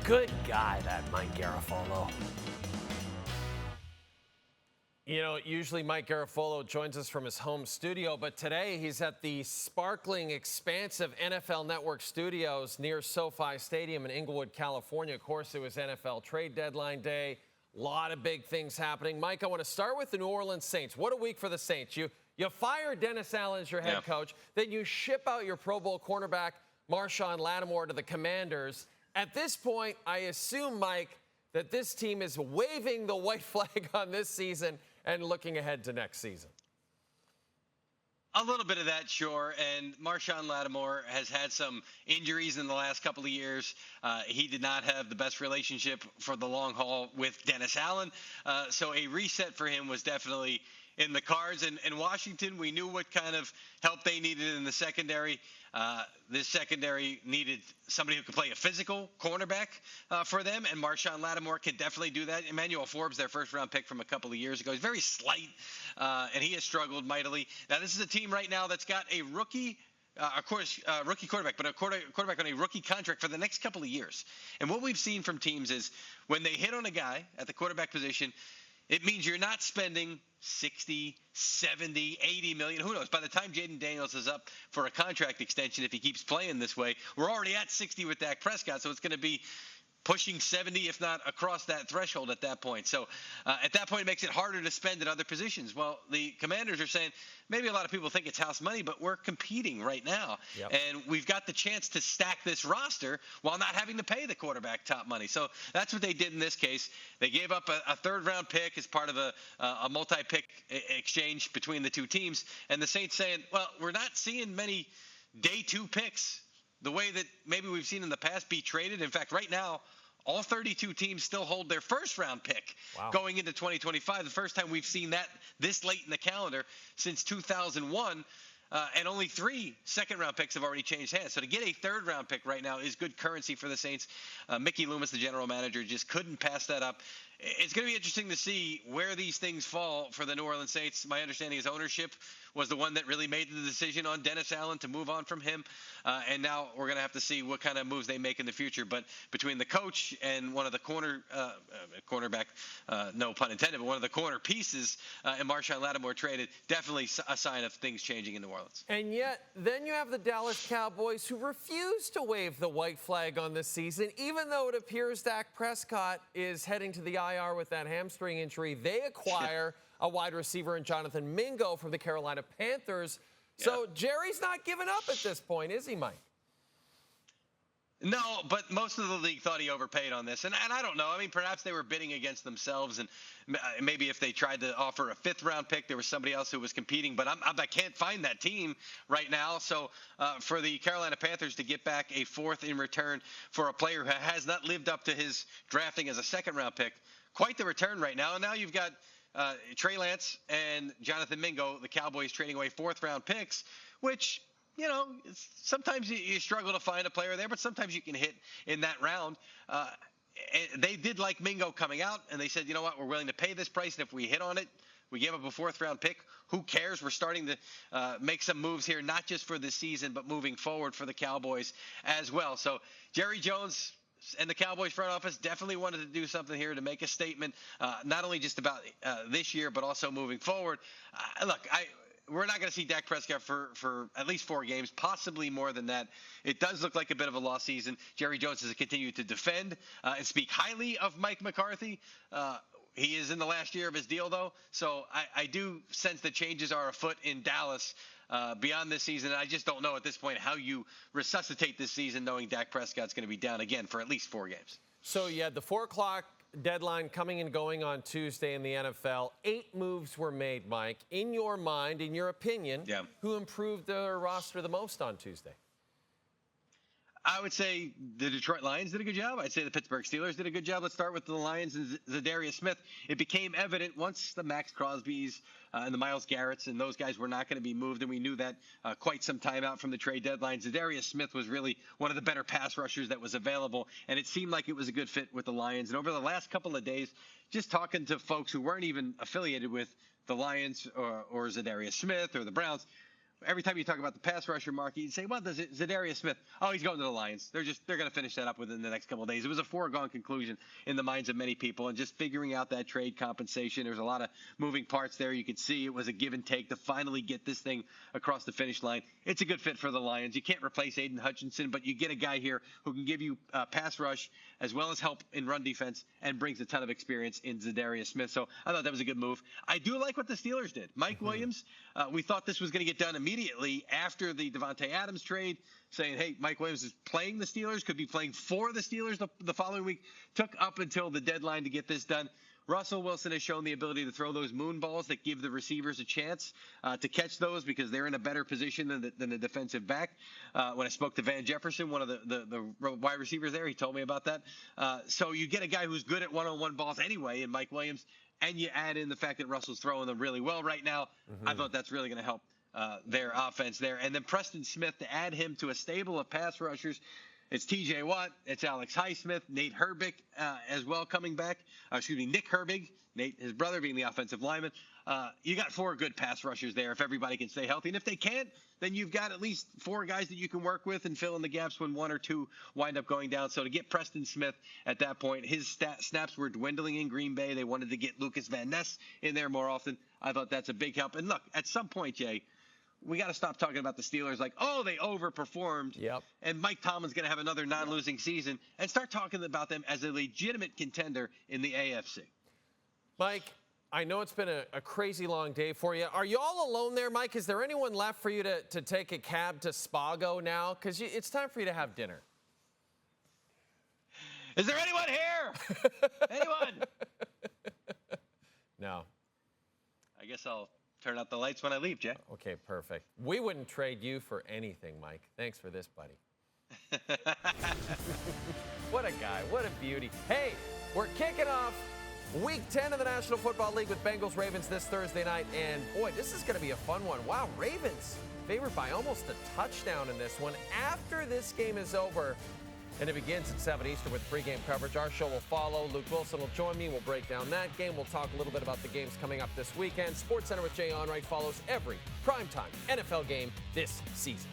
Good guy, that Mike Garafolo. You know, usually Mike Garafolo joins us from his home studio, but today he's at the sparkling, expansive NFL Network studios near SoFi Stadium in Inglewood, California. Of course, it was NFL trade deadline day. A lot of big things happening. Mike, I want to start with the New Orleans Saints. What a week for the Saints. You fire Dennis Allen as your head coach, then you ship out your Pro Bowl cornerback, Marshon Lattimore, to the Commanders. At this point, I assume, Mike, that this team is waving the white flag on this season and looking ahead to next season. A little bit of that, sure. And Marshon Lattimore has had some injuries in the last couple of years. He did not have the best relationship for the long haul with Dennis Allen. So a reset for him was definitely in the cards. And in Washington, we knew what kind of help they needed in the secondary. This secondary needed somebody who could play a physical cornerback for them, and Marshon Lattimore can definitely do that. Emmanuel Forbes, their first-round pick from a couple of years ago, is very slight, and he has struggled mightily. Now, this is a team right now that's got a rookie rookie quarterback, but a quarterback on a rookie contract for the next couple of years. And what we've seen from teams is when they hit on a guy at the quarterback position, it means you're not spending 60, 70, 80 million. Who knows? By the time Jaden Daniels is up for a contract extension, if he keeps playing this way, we're already at 60 with Dak Prescott. So it's going to be pushing 70, if not across that threshold at that point. So at that point, it makes it harder to spend at other positions. Well, the Commanders are saying, maybe a lot of people think it's house money, but we're competing right now. Yep. And we've got the chance to stack this roster while not having to pay the quarterback top money. So that's what they did in this case. They gave up a third-round pick as part of a multi-pick exchange between the two teams. And the Saints saying, well, we're not seeing many day two picks the way that maybe we've seen in the past be traded. In fact, right now, all 32 teams still hold their first-round pick going into 2025. The first time we've seen that this late in the calendar since 2001. And only 3 second-round picks have already changed hands. So to get a third-round pick right now is good currency for the Saints. Mickey Loomis, the general manager, just couldn't pass that up. It's going to be interesting to see where these things fall for the New Orleans Saints. My understanding is ownership was the one that really made the decision on Dennis Allen to move on from him. And now we're going to have to see what kind of moves they make in the future. But between the coach and one of the cornerback, no pun intended, but one of the corner pieces and Marshon Lattimore traded, definitely a sign of things changing in New Orleans. And yet, then you have the Dallas Cowboys who refuse to wave the white flag on this season, even though it appears Dak Prescott is heading to the IR with that hamstring injury. They acquire a wide receiver in Jonathan Mingo from the Carolina Panthers. So Jerry's not giving up at this point, is he, Mike? No, but most of the league thought he overpaid on this. And I don't know. I mean, perhaps they were bidding against themselves. And maybe if they tried to offer a 5th-round pick, there was somebody else who was competing. But I can't find that team right now. So for the Carolina Panthers to get back a 4th in return for a player who has not lived up to his drafting as a 2nd-round pick, quite the return right now. And now you've got Trey Lance and Jonathan Mingo, the Cowboys trading away 4th-round picks, which – you know, sometimes you struggle to find a player there, but sometimes you can hit in that round. They did like Mingo coming out, and they said, you know what, we're willing to pay this price, and if we hit on it, we gave up a 4th-round pick. Who cares? We're starting to make some moves here, not just for this season, but moving forward for the Cowboys as well. So Jerry Jones and the Cowboys front office definitely wanted to do something here to make a statement, not only just about this year, but also moving forward. We're not going to see Dak Prescott for at least 4 games, possibly more than that. It does look like a bit of a lost season. Jerry Jones has continued to defend and speak highly of Mike McCarthy. He is in the last year of his deal, though. So I do sense that changes are afoot in Dallas beyond this season. And I just don't know at this point how you resuscitate this season knowing Dak Prescott's going to be down again for at least 4 games. So you had the 4 o'clock deadline coming and going on Tuesday in the NFL. 8 moves were made, Mike. In your mind, in your opinion, who improved their roster the most on Tuesday? I would say the Detroit Lions did a good job. I'd say the Pittsburgh Steelers did a good job. Let's start with the Lions and Zadarius Smith. It became evident once the Max Crosbys and the Myles Garretts and those guys were not going to be moved, and we knew that quite some time out from the trade deadline. Zadarius Smith was really one of the better pass rushers that was available, and it seemed like it was a good fit with the Lions. And over the last couple of days, just talking to folks who weren't even affiliated with the Lions or Zadarius Smith or the Browns, every time you talk about the pass rusher market, you'd say, well, does it Zadarius Smith? Oh, he's going to the Lions. They're going to finish that up within the next couple of days. It was a foregone conclusion in the minds of many people, and just figuring out that trade compensation. There's a lot of moving parts there. You could see it was a give and take to finally get this thing across the finish line. It's a good fit for the Lions. You can't replace Aiden Hutchinson, but you get a guy here who can give you pass rush as well as help in run defense and brings a ton of experience in Zadarius Smith. So I thought that was a good move. I do like what the Steelers did. Mike Williams, we thought this was going to get done immediately after the Devontae Adams trade, saying, hey, Mike Williams is playing the Steelers, could be playing for the Steelers the following week. Took up until the deadline to get this done. Russell Wilson has shown the ability to throw those moon balls that give the receivers a chance to catch those because they're in a better position than the defensive back. When I spoke to Van Jefferson, one of the wide receivers there, he told me about that. So you get a guy who's good at one-on-one balls anyway in Mike Williams, and you add in the fact that Russell's throwing them really well right now. I thought that's really going to help their offense there. And then Preston Smith, to add him to a stable of pass rushers. It's T.J. Watt, it's Alex Highsmith, Nate Herbig as well coming back. Nick Herbig, Nate, his brother, being the offensive lineman. You got 4 good pass rushers there if everybody can stay healthy. And if they can't, then you've got at least 4 guys that you can work with and fill in the gaps when 1 or 2 wind up going down. So to get Preston Smith at that point, his snaps were dwindling in Green Bay. They wanted to get Lucas Van Ness in there more often. I thought that's a big help. And look, at some point, Jay, we got to stop talking about the Steelers like, oh, they overperformed. Yep. And Mike Tomlin's going to have another non-losing season, and start talking about them as a legitimate contender in the AFC. Mike, I know it's been a crazy long day for you. Are you all alone there, Mike? Is there anyone left for you to take a cab to Spago now? Because it's time for you to have dinner. Is there anyone here? Anyone? No. I guess I'll turn out the lights when I leave, Jay. Okay, perfect. We wouldn't trade you for anything, Mike. Thanks for this, buddy. What a guy. What a beauty. Hey, we're kicking off Week 10 of the National Football League with Bengals-Ravens this Thursday night. And, boy, this is going to be a fun one. Wow, Ravens favored by almost a touchdown in this one. After this game is over, and it begins at 7 Eastern with pregame coverage. Our show will follow. Luke Wilson will join me. We'll break down that game. We'll talk a little bit about the games coming up this weekend. SportsCenter with Jay Onrait follows every primetime NFL game this season.